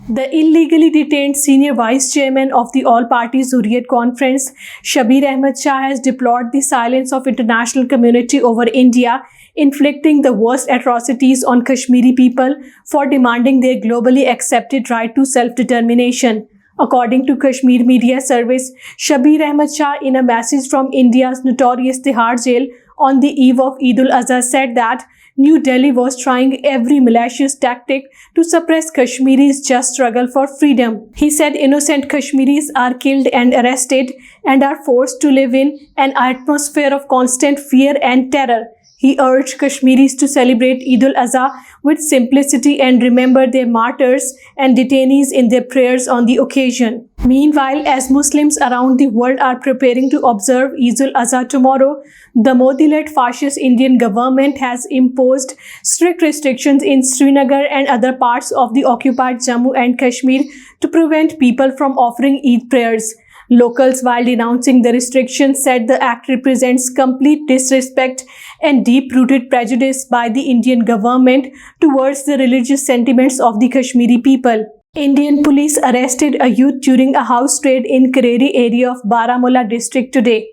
The illegally detained senior vice chairman of the all-parties Hurriyat conference, Shabir Ahmed Shah, has deplored the silence of international community over India, inflicting the worst atrocities on Kashmiri people for demanding their globally accepted right to self-determination. According to Kashmir Media Service, Shabir Ahmed Shah, in a message from India's notorious Tihar jail on the eve of Eid al-Azha, said that New Delhi was trying every malicious tactic to suppress Kashmiris' just struggle for freedom. He said innocent Kashmiris are killed and arrested and are forced to live in an atmosphere of constant fear and terror. He urged Kashmiris to celebrate Eid al-Azha with simplicity and remember their martyrs and detainees in their prayers on the occasion. Meanwhile, as Muslims around the world are preparing to observe Eid al-Azha tomorrow, the Modi-led fascist Indian government has imposed strict restrictions in Srinagar and other parts of the occupied Jammu and Kashmir to prevent people from offering Eid prayers. Locals, while denouncing the restrictions, said the act represents complete disrespect and deep-rooted prejudice by the Indian government towards the religious sentiments of the Kashmiri people. Indian police arrested a youth during a house raid in Kareri area of Baramulla district today.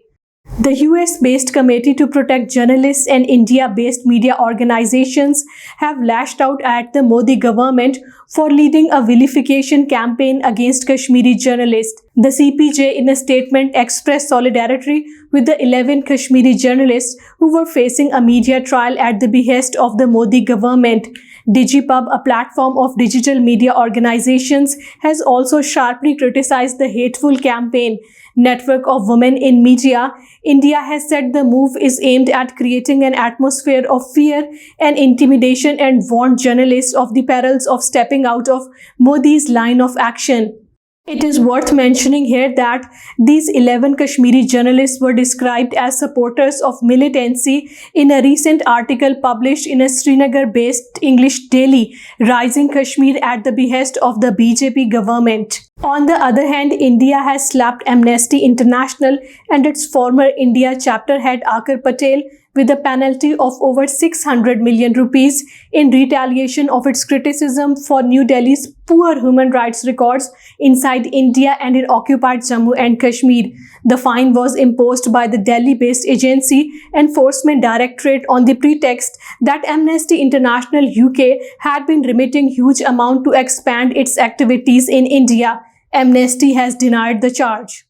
The US-based Committee to Protect Journalists and India-based media organizations have lashed out at the Modi government for leading a vilification campaign against Kashmiri journalists. The CPJ, in a statement, expressed solidarity with the 11 Kashmiri journalists who were facing a media trial at the behest of the Modi government. Digipub, a platform of digital media organizations, has also sharply criticized the hateful campaign. Network of Women in Media India has said the move is aimed at creating an atmosphere of fear and intimidation and warned journalists of the perils of stepping out of Modi's line of action. It is worth mentioning here that these 11 Kashmiri journalists were described as supporters of militancy in a recent article published in a Srinagar-based English daily, Rising Kashmir at the behest of the BJP government. On the other hand, India has slapped Amnesty International and its former India chapter head Akar Patel with a penalty of over 600 million rupees in retaliation of its criticism for New Delhi's poor human rights records inside India and in occupied Jammu and Kashmir. The fine was imposed by the Delhi-based agency Enforcement Directorate on the pretext that Amnesty International UK had been remitting huge amount to expand its activities in India. Amnesty has denied the charge.